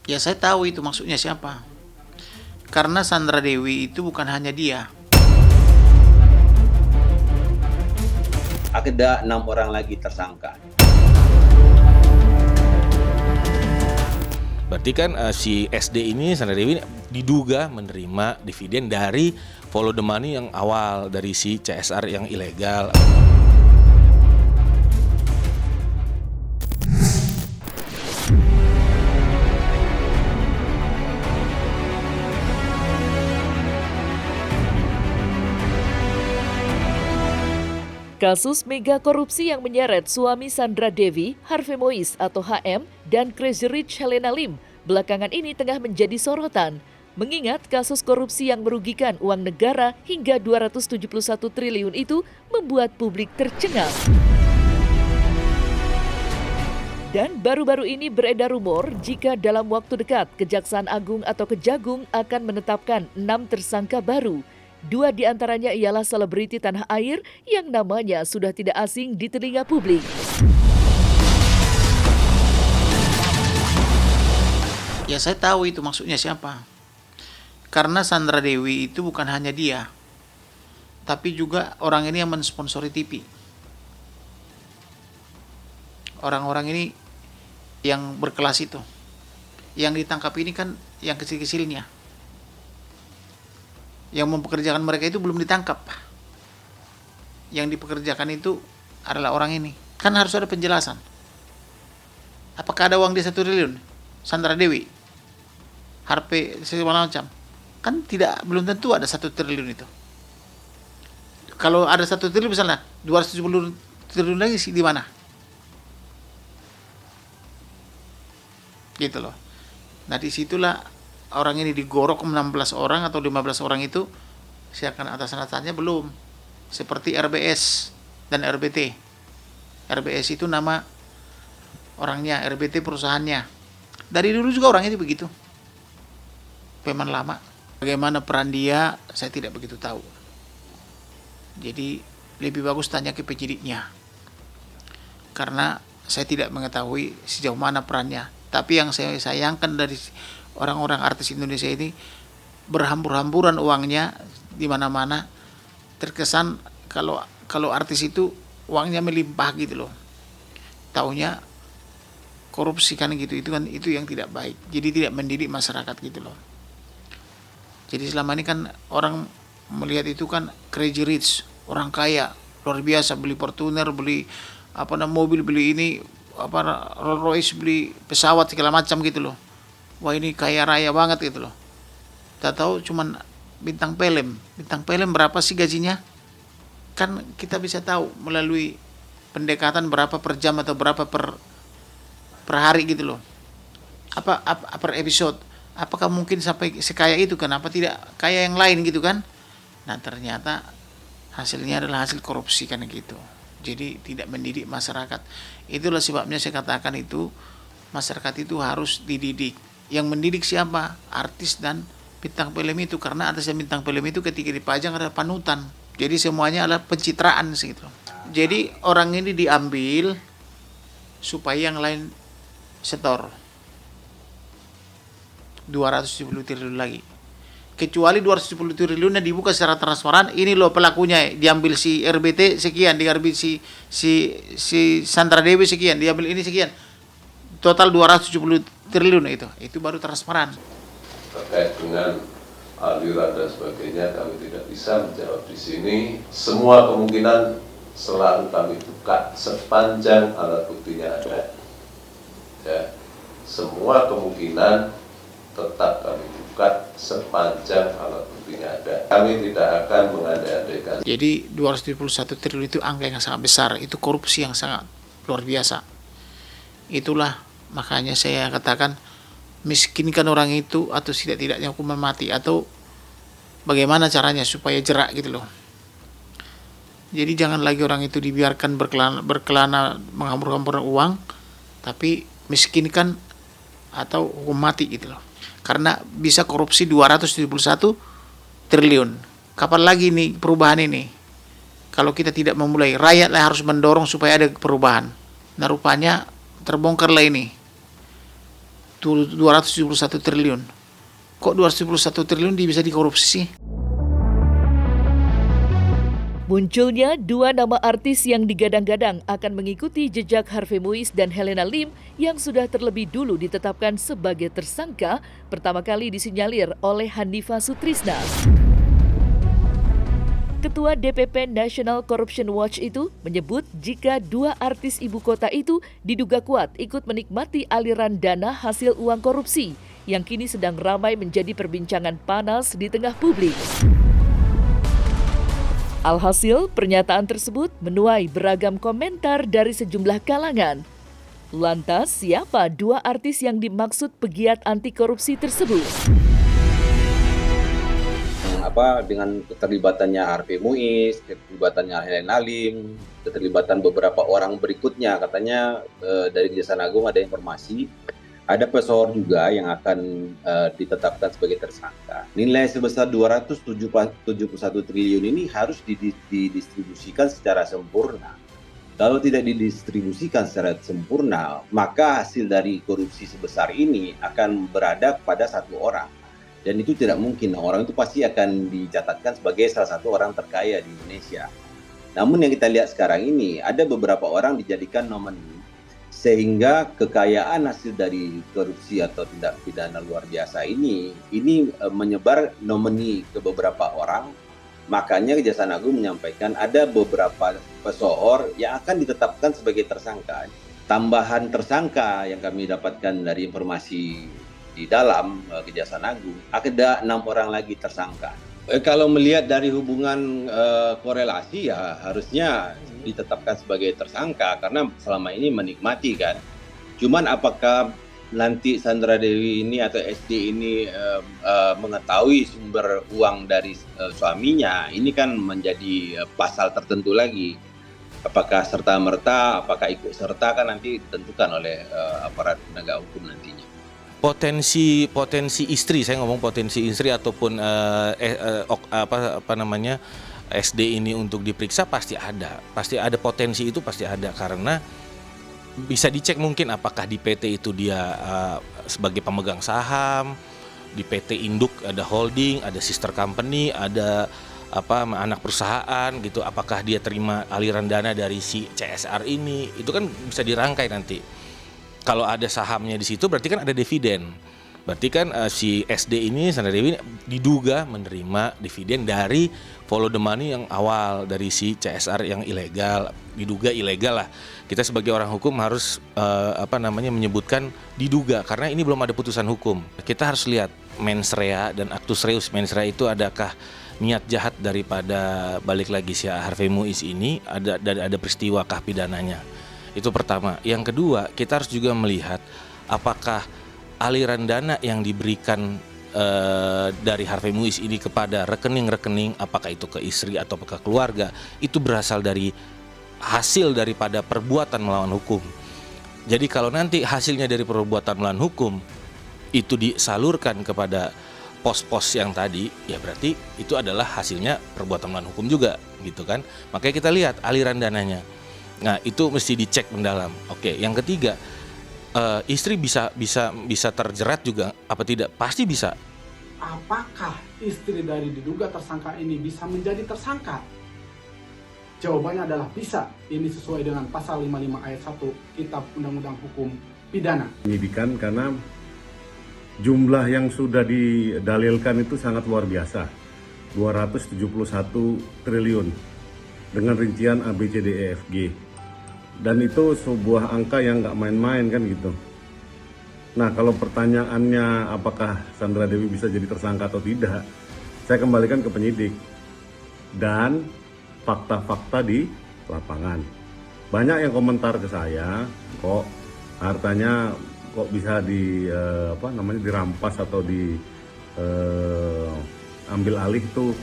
Ya saya tahu itu maksudnya siapa. Karena Sandra Dewi itu bukan hanya dia. Ada 6 orang lagi tersangka. Berarti kan si SD ini, Sandra Dewi diduga menerima dividen dari follow the money yang awal dari si CSR yang ilegal. Kasus mega korupsi yang menyeret suami Sandra Dewi, Harvey Mois atau HM, dan Crazy Rich Helena Lim belakangan ini tengah menjadi sorotan. Mengingat kasus korupsi yang merugikan uang negara hingga 271 triliun itu membuat publik tercengang. Dan baru-baru ini beredar rumor jika dalam waktu dekat Kejaksaan Agung atau Kejagung akan menetapkan 6 tersangka baru. 2 diantaranya ialah selebriti tanah air yang namanya sudah tidak asing di telinga publik. Ya saya tahu itu maksudnya siapa. Karena Sandra Dewi itu bukan hanya dia, tapi juga orang ini yang mensponsori TV. Orang-orang ini yang berkelas itu. Yang ditangkap ini kan yang kecil-kecilnya. Yang mempekerjakan mereka itu belum ditangkap. Yang dipekerjakan itu adalah orang ini. Kan harus ada penjelasan. Apakah ada uang di 1 triliun? Sandra Dewi, Harvey, segala macam. Kan belum tentu ada 1 triliun itu. Kalau ada 1 triliun misalnya, 270 triliun lagi sih di mana? Gitu loh. Nah disitulah orang ini digorok 16 orang atau 15 orang itu, siapkan atas-atasnya belum. Seperti RBS dan RBT. RBS itu nama orangnya, RBT perusahaannya. Dari dulu juga orang itu begitu. Memang lama. Bagaimana peran dia, saya tidak begitu tahu. Jadi lebih bagus tanya ke penyidiknya. Karena saya tidak mengetahui sejauh mana perannya. Tapi yang saya sayangkan dari orang-orang artis Indonesia ini, berhambur-hamburan uangnya di mana-mana. Terkesan kalau artis itu uangnya melimpah gitu loh. Taunya korupsi kan gitu, itu yang tidak baik. Jadi tidak mendidik masyarakat gitu loh. Jadi selama ini kan orang melihat itu kan crazy rich, orang kaya luar biasa, beli Fortuner, beli mobil, beli ini Rolls Royce, beli pesawat segala macam gitu loh. Wah ini kaya raya banget gitu loh. Tak tahu cuman bintang film berapa sih gajinya? Kan kita bisa tahu melalui pendekatan berapa per jam atau berapa per hari gitu loh. Apa per episode? Apakah mungkin sampai sekaya itu? Kenapa tidak kaya yang lain gitu kan? Nah ternyata hasilnya adalah hasil korupsi kan gitu. Jadi tidak mendidik masyarakat. Itulah sebabnya saya katakan itu masyarakat itu harus dididik. Yang mendidik siapa? Artis dan bintang film itu. Karena atas bintang film itu ketika dipajang ada panutan. Jadi semuanya adalah pencitraan gitu. Jadi orang ini diambil supaya yang lain setor 270 triliun lagi. Kecuali 270 triliunnya dibuka secara transparan, ini loh pelakunya, diambil si RBT sekian, diambil si Sandra Dewi sekian, diambil ini sekian. Total 270 triliun itu baru transparan. Terkait dengan aliran dan sebagainya kami tidak bisa menjawab di sini. Semua kemungkinan selalu kami buka sepanjang alat buktinya ada. Ya, semua kemungkinan tetap kami buka sepanjang alat buktinya ada. Kami tidak akan mengandai-andaikan. Jadi 271 triliun itu angka yang sangat besar, itu korupsi yang sangat luar biasa. Itulah makanya saya katakan miskinkan orang itu atau tidak-tidaknya hukuman mati, atau bagaimana caranya supaya jerak gitu loh. Jadi jangan lagi orang itu dibiarkan berkelana menghambur-hamburkan uang, tapi miskinkan atau hukum mati gitu loh. Karena bisa korupsi 271 triliun. Kapan lagi nih perubahan ini? Kalau kita tidak memulai, rakyatlah harus mendorong supaya ada perubahan. Nah rupanya terbongkarlah ini. 271 triliun. Kok 271 triliun bisa dikorupsi sih? Munculnya dua nama artis yang digadang-gadang akan mengikuti jejak Harvey Muiz dan Helena Lim yang sudah terlebih dulu ditetapkan sebagai tersangka pertama kali disinyalir oleh Hanifah Sutrisna. Ketua DPP National Corruption Watch itu menyebut jika dua artis ibu kota itu diduga kuat ikut menikmati aliran dana hasil uang korupsi yang kini sedang ramai menjadi perbincangan panas di tengah publik. Alhasil, pernyataan tersebut menuai beragam komentar dari sejumlah kalangan. Lantas, siapa dua artis yang dimaksud pegiat anti korupsi tersebut? Dengan keterlibatannya Harvey Muiz, keterlibatannya Helena Lim, keterlibatan beberapa orang berikutnya, katanya dari Kejaksaan Agung ada informasi ada pesohor juga yang akan ditetapkan sebagai tersangka. Nilai sebesar 271 triliun ini harus didistribusikan secara sempurna. Kalau tidak didistribusikan secara sempurna, maka hasil dari korupsi sebesar ini akan berada pada satu orang. Dan itu tidak mungkin, orang itu pasti akan dicatatkan sebagai salah satu orang terkaya di Indonesia. Namun yang kita lihat sekarang ini, ada beberapa orang dijadikan nomini, sehingga kekayaan hasil dari korupsi atau tindak pidana luar biasa ini menyebar nomini ke beberapa orang. Makanya Kejaksaan Agung menyampaikan ada beberapa pesohor yang akan ditetapkan sebagai tersangka. Tambahan tersangka yang kami dapatkan dari informasi di dalam Kejaksaan Agung, ada 6 orang lagi tersangka. Kalau melihat dari hubungan korelasi ya harusnya ditetapkan sebagai tersangka karena selama ini menikmati kan. Cuman apakah nanti Sandra Dewi ini atau SD ini mengetahui sumber uang dari suaminya, ini kan menjadi pasal tertentu lagi. Apakah serta-merta, apakah ikut serta kan nanti ditentukan oleh aparat penegak hukum nantinya. Potensi istri, saya ngomong potensi istri ataupun SD ini untuk diperiksa pasti ada potensi itu pasti ada karena bisa dicek mungkin apakah di PT itu dia sebagai pemegang saham, di PT induk ada holding, ada sister company, ada anak perusahaan gitu, apakah dia terima aliran dana dari si CSR ini, itu kan bisa dirangkai nanti. Kalau ada sahamnya di situ berarti kan ada dividen. Berarti kan si SD ini, Sandra Dewi diduga menerima dividen dari follow the money yang awal dari si CSR yang ilegal, diduga ilegal lah. Kita sebagai orang hukum harus menyebutkan diduga karena ini belum ada putusan hukum. Kita harus lihat mens rea dan actus reus. Mens rea itu adakah niat jahat daripada balik lagi si Harvey Muiz ini, ada peristiwakah pidananya. Itu pertama. Yang kedua, kita harus juga melihat apakah aliran dana yang diberikan dari Harvey Muiz ini kepada rekening-rekening, apakah itu ke istri atau ke keluarga, itu berasal dari hasil daripada perbuatan melawan hukum. Jadi kalau nanti hasilnya dari perbuatan melawan hukum itu disalurkan kepada pos-pos yang tadi, ya berarti itu adalah hasilnya perbuatan melawan hukum juga, gitu kan? Makanya kita lihat aliran dananya. Nah, itu mesti dicek mendalam. Oke, yang ketiga, istri bisa terjerat juga apa tidak? Pasti bisa. Apakah istri dari diduga tersangka ini bisa menjadi tersangka? Jawabannya adalah bisa. Ini sesuai dengan pasal 55 ayat 1 Kitab Undang-Undang Hukum Pidana. Penyidikan karena jumlah yang sudah didalilkan itu sangat luar biasa. 271 triliun dengan rincian ABCDEFG. Dan itu sebuah angka yang nggak main-main kan gitu. Nah, kalau pertanyaannya apakah Sandra Dewi bisa jadi tersangka atau tidak, saya kembalikan ke penyidik dan fakta-fakta di lapangan. Banyak yang komentar ke saya, kok hartanya kok bisa dirampas atau ambil alih, itu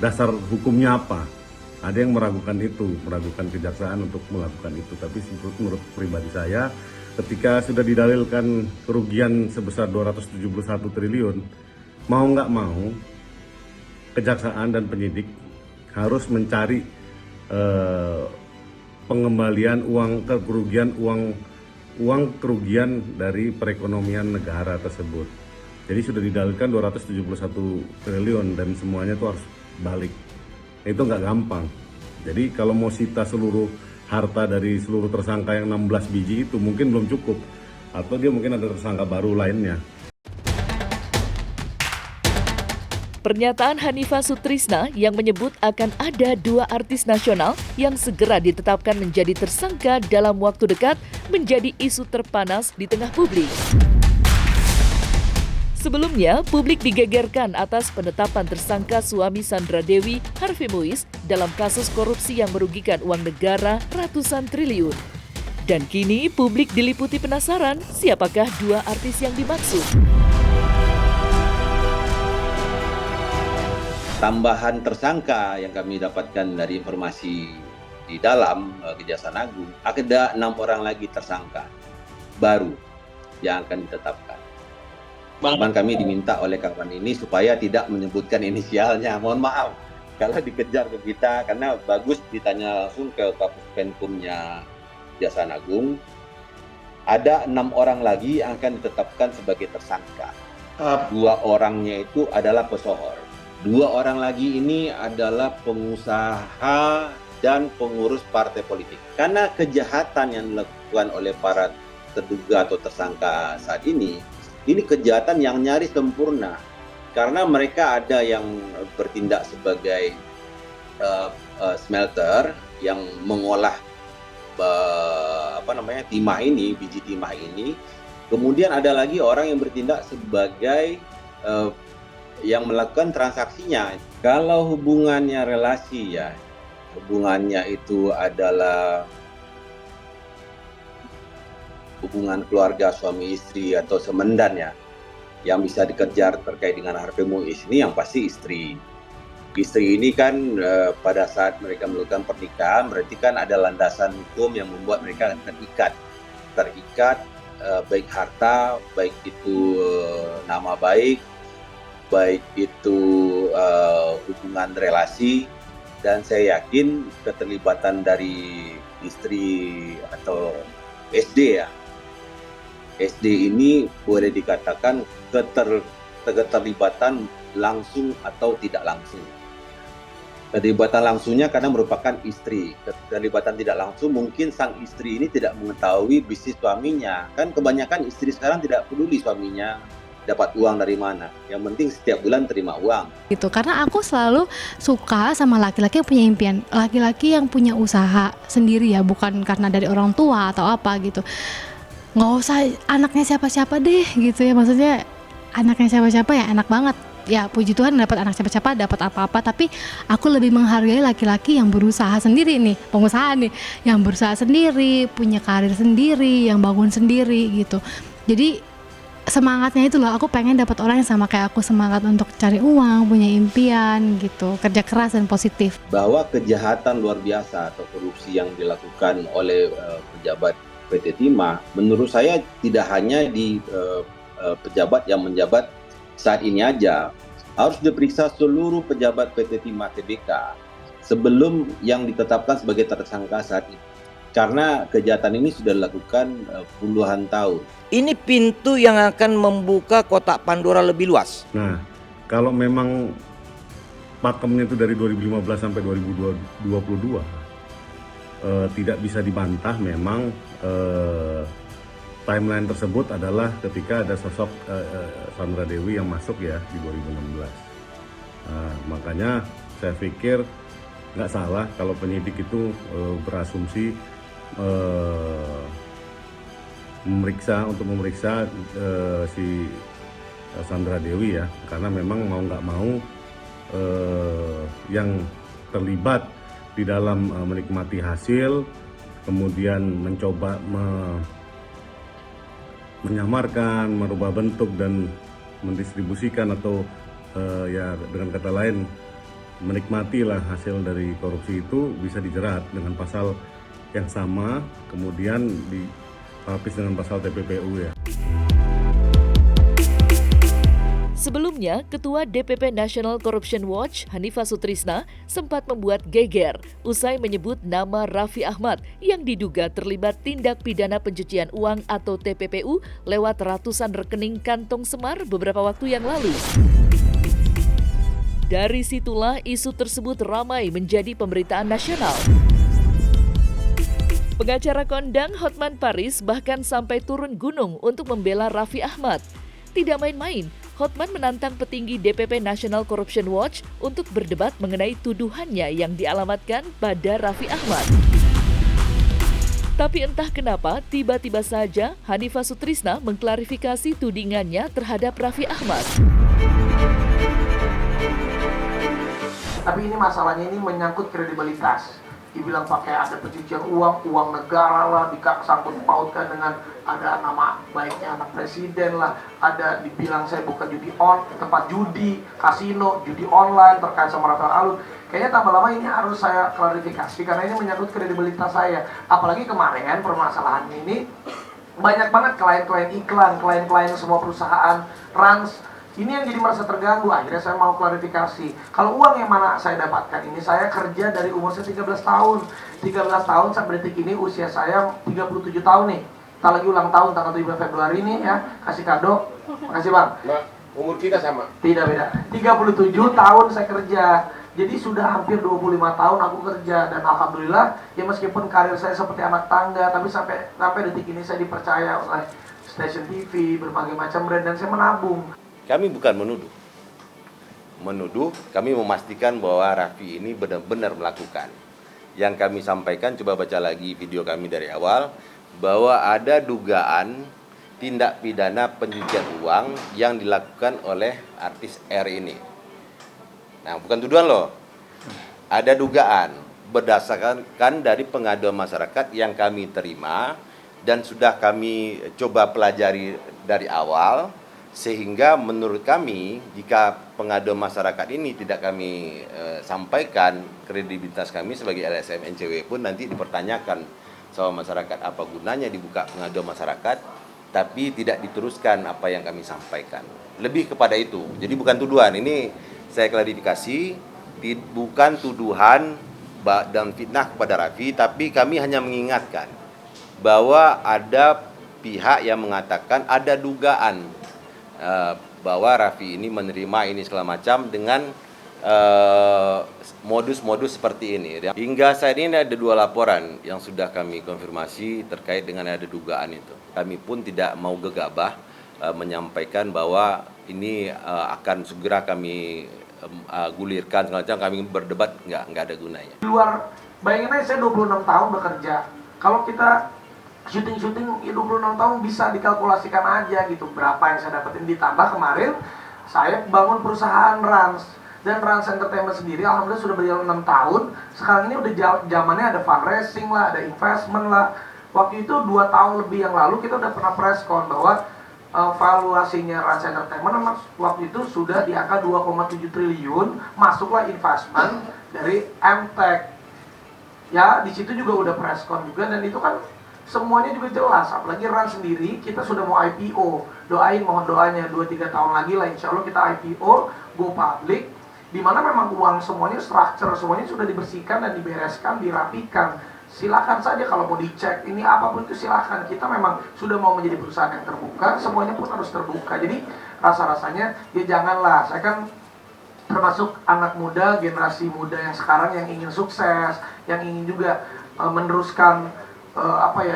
dasar hukumnya apa? Ada yang meragukan itu, meragukan kejaksaan untuk melakukan itu. Tapi menurut pribadi saya, ketika sudah didalilkan kerugian sebesar 271 triliun, mau nggak mau, kejaksaan dan penyidik harus mencari pengembalian uang, kerugian uang uang kerugian dari perekonomian negara tersebut. Jadi sudah didalilkan 271 triliun dan semuanya itu harus balik. Itu nggak gampang. Jadi kalau mau sita seluruh harta dari seluruh tersangka yang 16 biji itu mungkin belum cukup. Atau dia mungkin ada tersangka baru lainnya. Pernyataan Hanifah Sutrisna yang menyebut akan ada 2 artis nasional yang segera ditetapkan menjadi tersangka dalam waktu dekat menjadi isu terpanas di tengah publik. Sebelumnya, publik digegerkan atas penetapan tersangka suami Sandra Dewi, Harvey Muiz, dalam kasus korupsi yang merugikan uang negara ratusan triliun. Dan kini publik diliputi penasaran siapakah 2 artis yang dimaksud. Tambahan tersangka yang kami dapatkan dari informasi di dalam Kejaksaan Agung, ada 6 orang lagi tersangka baru yang akan ditetapkan. Bahkan kami diminta oleh kawan ini supaya tidak menyebutkan inisialnya. Mohon maaf kalau dikejar ke kita, karena bagus ditanya langsung ke Kapus Penkumnya Kejaksaan Agung. Ada 6 orang lagi yang akan ditetapkan sebagai tersangka. 2 orangnya itu adalah pesohor. 2 orang lagi ini adalah pengusaha dan pengurus partai politik. Karena kejahatan yang dilakukan oleh para terduga atau tersangka saat ini kejahatan yang nyaris sempurna. Karena mereka ada yang bertindak sebagai smelter yang mengolah timah ini, biji timah ini. Kemudian ada lagi orang yang bertindak sebagai yang melakukan transaksinya. Kalau hubungannya relasi ya, hubungannya itu adalah hubungan keluarga suami istri atau semendan ya, yang bisa dikejar terkait dengan Harvey Muiz ini yang pasti istri. Istri ini kan pada saat mereka melakukan pernikahan berarti kan ada landasan hukum yang membuat mereka terikat baik harta, baik itu nama baik itu hubungan relasi, dan saya yakin keterlibatan dari istri atau SD ya. SD ini boleh dikatakan keterlibatan langsung atau tidak langsung. Keterlibatan langsungnya karena merupakan istri. Keterlibatan tidak langsung mungkin sang istri ini tidak mengetahui bisnis suaminya. Kan kebanyakan istri sekarang tidak peduli suaminya dapat uang dari mana. Yang penting setiap bulan terima uang. Gitu, karena aku selalu suka sama laki-laki yang punya impian. Laki-laki yang punya usaha sendiri ya, bukan karena dari orang tua atau apa gitu. Nggak usah anaknya siapa-siapa deh gitu ya, maksudnya anaknya siapa-siapa ya enak banget ya, puji Tuhan dapat anak siapa-siapa, dapat apa-apa, tapi aku lebih menghargai laki-laki yang berusaha sendiri nih, pengusaha nih, yang berusaha sendiri, punya karir sendiri, yang bangun sendiri gitu. Jadi semangatnya itu loh, aku pengen dapat orang yang sama kayak aku, semangat untuk cari uang, punya impian gitu, kerja keras dan positif. Bahwa kejahatan luar biasa atau korupsi yang dilakukan oleh pejabat PT Timah, menurut saya tidak hanya di pejabat yang menjabat saat ini aja, harus diperiksa seluruh pejabat PT Timah Tbk sebelum yang ditetapkan sebagai tersangka saat ini. Karena kejahatan ini sudah dilakukan puluhan tahun. Ini pintu yang akan membuka kotak Pandora lebih luas. Nah, kalau memang pakemnya itu dari 2015 sampai 2022 tidak bisa dibantah, memang timeline tersebut adalah ketika ada sosok Sandra Dewi yang masuk ya di 2016. Nah, makanya saya pikir nggak salah kalau penyidik itu berasumsi memeriksa si Sandra Dewi ya, karena memang mau nggak mau yang terlibat di dalam menikmati hasil, kemudian mencoba menyamarkan, merubah bentuk dan mendistribusikan atau ya dengan kata lain menikmatilah hasil dari korupsi itu, bisa dijerat dengan pasal yang sama, kemudian dilapis dengan pasal TPPU ya. Sebelumnya, Ketua DPP National Corruption Watch, Hanifah Sutrisna, sempat membuat geger usai menyebut nama Raffi Ahmad yang diduga terlibat tindak pidana pencucian uang atau TPPU lewat ratusan rekening kantong Semar beberapa waktu yang lalu. Dari situlah isu tersebut ramai menjadi pemberitaan nasional. Pengacara kondang Hotman Paris bahkan sampai turun gunung untuk membela Raffi Ahmad. Tidak main-main, Hotman menantang petinggi DPP National Corruption Watch untuk berdebat mengenai tuduhannya yang dialamatkan pada Raffi Ahmad. Tapi entah kenapa, tiba-tiba saja Hanifah Sutrisna mengklarifikasi tudingannya terhadap Raffi Ahmad. Tapi ini masalahnya ini menyangkut kredibilitas. Dibilang pakai ada pencucian uang negara lah, disangkut pautkan dengan ada nama baiknya anak presiden lah, ada dibilang saya buka tempat judi, kasino, judi online terkait sama Rafael Alun. Kayaknya tambah lama ini harus saya klarifikasi karena ini menyangkut kredibilitas saya. Apalagi kemarin permasalahan ini banyak banget klien-klien iklan, klien-klien semua perusahaan, Rans. Ini yang jadi merasa terganggu, akhirnya saya mau klarifikasi. Kalau uang yang mana saya dapatkan ini, saya kerja dari umur saya 13 tahun. 13 tahun sampai detik ini usia saya 37 tahun nih. Kita lagi ulang tahun tanggal 7 Februari nih ya, kasih kado. Makasih Bang. Nah, umur kita sama? Tidak beda. 37 tahun saya kerja. Jadi sudah hampir 25 tahun aku kerja. Dan Alhamdulillah, ya meskipun karir saya seperti anak tangga, tapi sampai detik ini saya dipercaya oleh stasiun TV, berbagai macam brand, dan saya menabung. Kami bukan menuduh, kami memastikan bahwa Raffi ini benar-benar melakukan. Yang kami sampaikan, coba baca lagi video kami dari awal, bahwa ada dugaan tindak pidana pencucian uang yang dilakukan oleh artis R ini. Nah, bukan tuduhan loh. Ada dugaan berdasarkan dari pengaduan masyarakat yang kami terima dan sudah kami coba pelajari dari awal. Sehingga menurut kami, jika pengaduan masyarakat ini tidak kami sampaikan, kredibilitas kami sebagai LSM NCW pun nanti dipertanyakan sama masyarakat apa gunanya dibuka pengaduan masyarakat, tapi tidak diteruskan apa yang kami sampaikan. Lebih kepada itu, jadi bukan tuduhan, ini saya klarifikasi, bukan tuduhan dan fitnah kepada Raffi, tapi kami hanya mengingatkan bahwa ada pihak yang mengatakan ada dugaan bahwa Raffi ini menerima ini segala macam dengan modus-modus seperti ini. Hingga saat ini ada 2 laporan yang sudah kami konfirmasi terkait dengan ada dugaan itu. Kami pun tidak mau gegabah menyampaikan bahwa ini akan segera kami gulirkan segala macam, kami berdebat, nggak ada gunanya. Di luar, bayangin aja saya 26 tahun bekerja. Kalau kita syuting 26 tahun bisa dikalkulasikan aja gitu berapa yang saya dapetin, ditambah kemarin saya bangun perusahaan Rans, dan Rans Entertainment sendiri alhamdulillah sudah berjalan 6 tahun. Sekarang ini udah zamannya ada fundraising lah, ada investment lah. Waktu itu 2 tahun lebih yang lalu kita udah pernah preskon bahwa valuasinya Rans Entertainment waktu itu sudah di angka 2,7 triliun, masuklah investment dari MTech. Ya, di situ juga udah preskon juga, dan itu kan semuanya juga jelas, apalagi Rans sendiri kita sudah mau IPO. Doain, mohon doanya 2-3 tahun lagi lah insya Allah kita IPO, go public, di mana memang uang semuanya, structure semuanya sudah dibersihkan dan dibereskan, dirapikan. Silakan saja kalau mau dicek, ini apapun itu silakan. Kita memang sudah mau menjadi perusahaan yang terbuka, semuanya pun harus terbuka. Jadi rasa-rasanya ya janganlah, saya kan termasuk anak muda, generasi muda yang sekarang yang ingin sukses, yang ingin juga meneruskan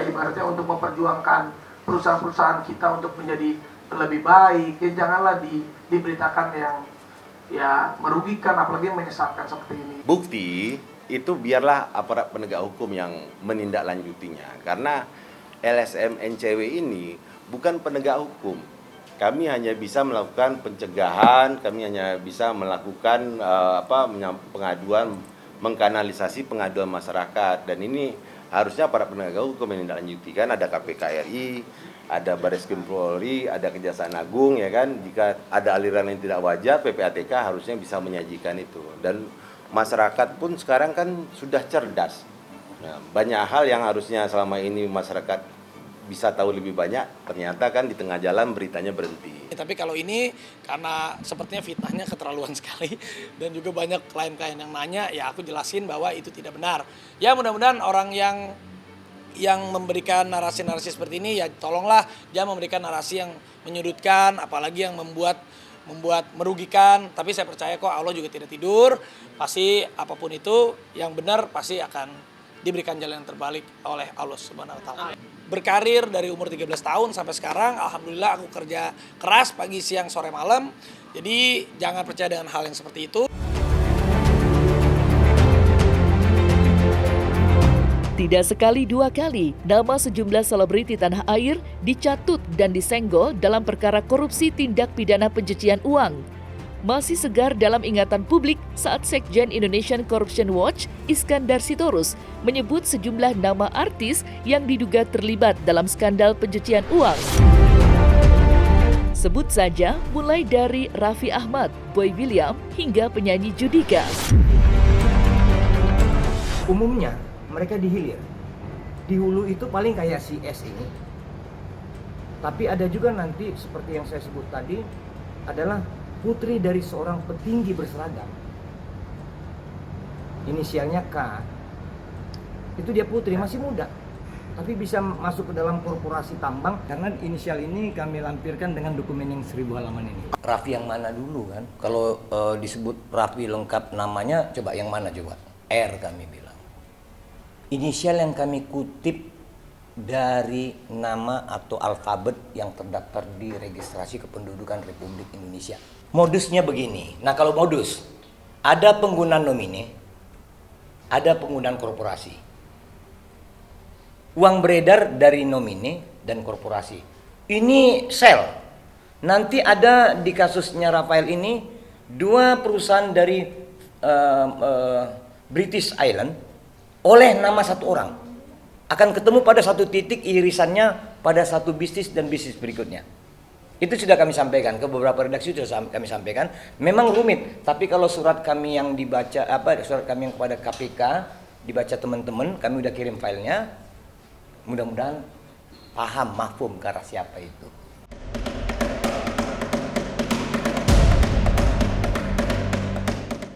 ibaratnya untuk memperjuangkan perusahaan-perusahaan kita untuk menjadi lebih baik. Ya janganlah diberitakan yang ya merugikan, apalagi menyesatkan seperti ini. Bukti itu biarlah aparat penegak hukum yang menindaklanjutinya, karena LSM NCW ini bukan penegak hukum. Kami hanya bisa melakukan pencegahan, kami hanya bisa melakukan pengaduan, mengkanalisasi pengaduan masyarakat, dan ini harusnya para penegak hukum menindaklanjuti. Kan ada KPK RI, ada Barreskrim Polri, ada Kejaksaan Agung, ya kan. Jika ada aliran yang tidak wajar, PPATK harusnya bisa menyajikan itu. Dan masyarakat pun sekarang kan sudah cerdas. Nah, banyak hal yang harusnya selama ini masyarakat bisa tahu lebih banyak, ternyata kan di tengah jalan beritanya berhenti. Tapi kalau ini karena sepertinya fitnahnya keterlaluan sekali dan juga banyak klien-klien yang nanya, ya aku jelasin bahwa itu tidak benar. Ya mudah-mudahan orang yang memberikan narasi-narasi seperti ini, ya tolonglah jangan memberikan narasi yang menyudutkan, apalagi yang membuat merugikan. Tapi saya percaya kok Allah juga tidak tidur, pasti apapun itu yang benar pasti akan diberikan jalan yang terbalik oleh Allah Subhanahu wa taala. Berkarir dari umur 13 tahun sampai sekarang, alhamdulillah aku kerja keras pagi, siang, sore, malam. Jadi jangan percaya dengan hal yang seperti itu. Tidak sekali dua kali, nama sejumlah selebriti tanah air dicatut dan disenggol dalam perkara korupsi tindak pidana pencucian uang. Masih segar dalam ingatan publik saat Sekjen Indonesian Corruption Watch, Iskandar Sitorus, menyebut sejumlah nama artis yang diduga terlibat dalam skandal pencucian uang. Sebut saja mulai dari Raffi Ahmad, Boy William, hingga penyanyi Judika. Umumnya mereka di hilir. Di hulu itu paling kayak si S ini. Tapi ada juga nanti seperti yang saya sebut tadi adalah putri dari seorang petinggi berseragam. Inisialnya K. Itu dia putri, masih muda. Tapi bisa masuk ke dalam korporasi tambang karena inisial ini kami lampirkan dengan dokumen yang 1000 halaman ini. Raffi yang mana dulu kan? Kalau disebut Raffi lengkap namanya, coba yang mana coba? R kami bilang. Inisial yang kami kutip dari nama atau alfabet yang terdaftar di registrasi kependudukan Republik Indonesia. Modusnya begini. Nah, kalau modus, ada penggunaan nomine, ada penggunaan korporasi. Uang beredar dari nomine dan korporasi. Ini sel. Nanti ada di kasusnya Rafael ini 2 perusahaan dari British Island oleh nama 1 orang. Akan ketemu pada satu titik irisannya pada satu bisnis dan bisnis berikutnya. Itu sudah kami sampaikan ke beberapa redaksi, sudah kami sampaikan. Memang rumit, tapi kalau surat kami yang dibaca surat kami yang kepada KPK dibaca teman-teman, kami udah kirim filenya. Mudah-mudahan paham mafhum ke arah siapa itu.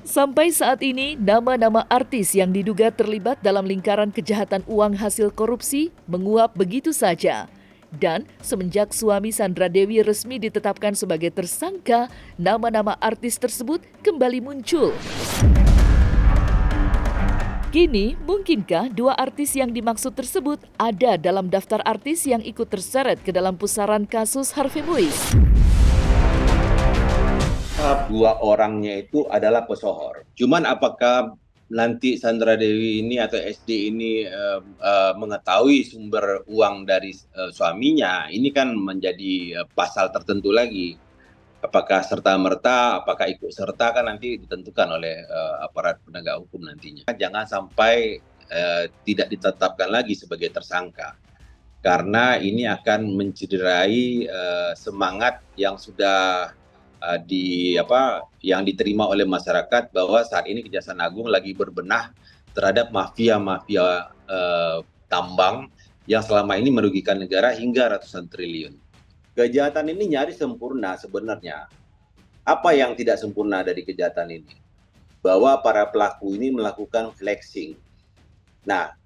Sampai saat ini, nama-nama artis yang diduga terlibat dalam lingkaran kejahatan uang hasil korupsi menguap begitu saja. Dan semenjak suami Sandra Dewi resmi ditetapkan sebagai tersangka, nama-nama artis tersebut kembali muncul. Kini, mungkinkah 2 artis yang dimaksud tersebut ada dalam daftar artis yang ikut terseret ke dalam pusaran kasus Harvey Muiz? 2 orangnya itu adalah pesohor. Cuman apakah nanti Sandra Dewi ini atau SD ini mengetahui sumber uang dari suaminya, ini kan menjadi pasal tertentu lagi. Apakah serta-merta, apakah ikut serta kan nanti ditentukan oleh aparat penegak hukum nantinya. Jangan sampai tidak ditetapkan lagi sebagai tersangka, karena ini akan mencederai semangat yang sudah yang diterima oleh masyarakat bahwa saat ini Kejaksaan Agung lagi berbenah terhadap mafia-mafia tambang yang selama ini merugikan negara hingga ratusan triliun. Kejahatan ini nyaris sempurna sebenarnya. Apa yang tidak sempurna dari kejahatan ini? Bahwa para pelaku ini melakukan flexing. Nah,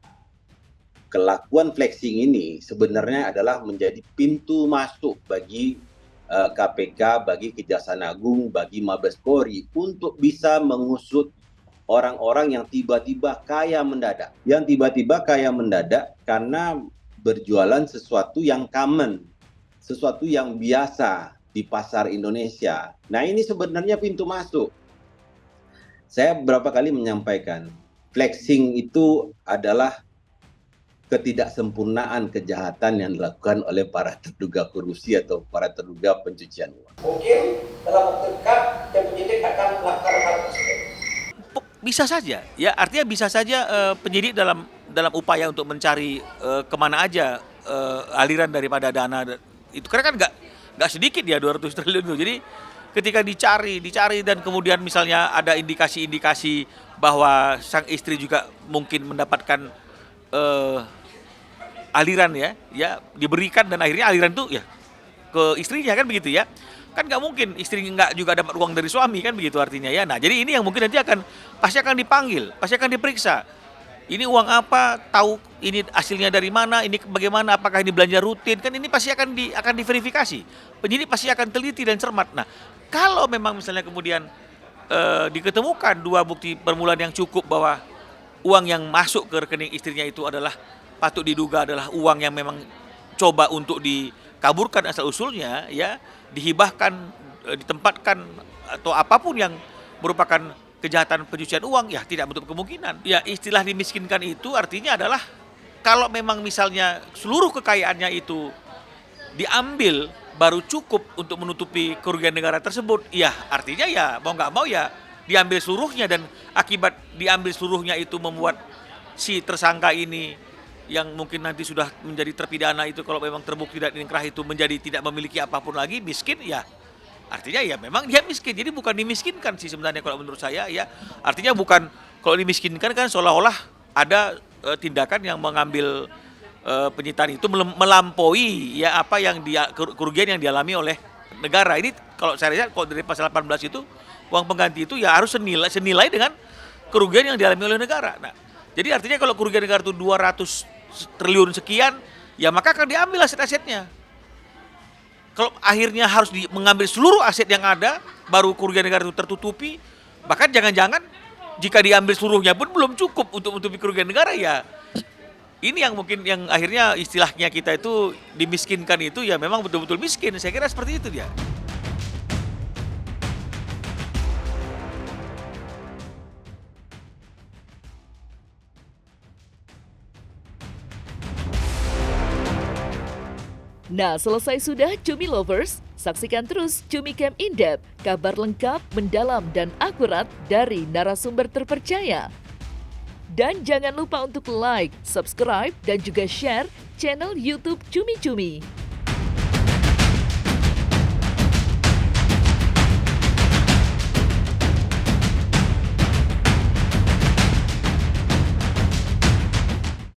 kelakuan flexing ini sebenarnya adalah menjadi pintu masuk bagi KPK, bagi Kejaksaan Agung, bagi Mabes Polri untuk bisa mengusut orang-orang yang tiba-tiba kaya mendadak. Yang tiba-tiba kaya mendadak karena berjualan sesuatu yang common, sesuatu yang biasa di pasar Indonesia. Nah, ini sebenarnya pintu masuk. Saya beberapa kali menyampaikan, flexing itu adalah ketidaksempurnaan kejahatan yang dilakukan oleh para terduga korupsi atau para terduga pencucian uang. Mungkin dalam waktu dekat yang penyidik akan melakukan hal tersebut. Bisa saja, ya artinya bisa saja penyidik dalam upaya untuk mencari kemana aja aliran daripada dana itu, karena kan nggak sedikit ya 200 triliun itu. Jadi ketika dicari dan kemudian misalnya ada indikasi-indikasi bahwa sang istri juga mungkin mendapatkan aliran ya diberikan dan akhirnya aliran itu ya ke istrinya kan begitu ya. Kan nggak mungkin istri nggak juga dapat uang dari suami kan begitu artinya ya. Nah jadi ini yang mungkin nanti pasti akan dipanggil, pasti akan diperiksa. Ini uang apa, tahu ini hasilnya dari mana, ini bagaimana, apakah ini belanja rutin, kan ini pasti akan diverifikasi. Penyidik pasti akan teliti dan cermat. Nah kalau memang misalnya kemudian diketemukan dua bukti permulaan yang cukup bahwa uang yang masuk ke rekening istrinya itu adalah patut diduga adalah uang yang memang coba untuk dikaburkan asal usulnya ya, dihibahkan, ditempatkan atau apapun yang merupakan kejahatan pencucian uang, ya tidak menutup kemungkinan. Ya istilah dimiskinkan itu artinya adalah kalau memang misalnya seluruh kekayaannya itu diambil baru cukup untuk menutupi kerugian negara tersebut, ya artinya ya mau nggak mau ya diambil seluruhnya, dan akibat diambil seluruhnya itu membuat si tersangka ini yang mungkin nanti sudah menjadi terpidana itu kalau memang terbukti dan inkrah itu menjadi tidak memiliki apapun lagi, miskin, ya artinya ya memang dia miskin. Jadi bukan dimiskinkan sih sebenarnya kalau menurut saya ya. Artinya bukan, kalau dimiskinkan kan seolah-olah ada tindakan yang mengambil penyitaan itu melampaui ya apa yang kerugian yang dialami oleh negara. Ini kalau saya lihat kalau dari pasal 18 itu uang pengganti itu ya harus senilai dengan kerugian yang dialami oleh negara. Nah, jadi artinya kalau kerugian negara itu 200 triliun sekian, ya maka akan diambil aset-asetnya. Kalau akhirnya harus mengambil seluruh aset yang ada, baru kerugian negara itu tertutupi, bahkan jangan-jangan jika diambil seluruhnya pun belum cukup untuk menutupi kerugian negara, ya ini yang mungkin yang akhirnya istilahnya kita itu dimiskinkan itu ya memang betul-betul miskin. Saya kira seperti itu dia. Nah, selesai sudah Cumi Lovers? Saksikan terus Cumi Camp In-Depth, kabar lengkap, mendalam, dan akurat dari narasumber terpercaya. Dan jangan lupa untuk like, subscribe, dan juga share channel YouTube Cumi Cumi.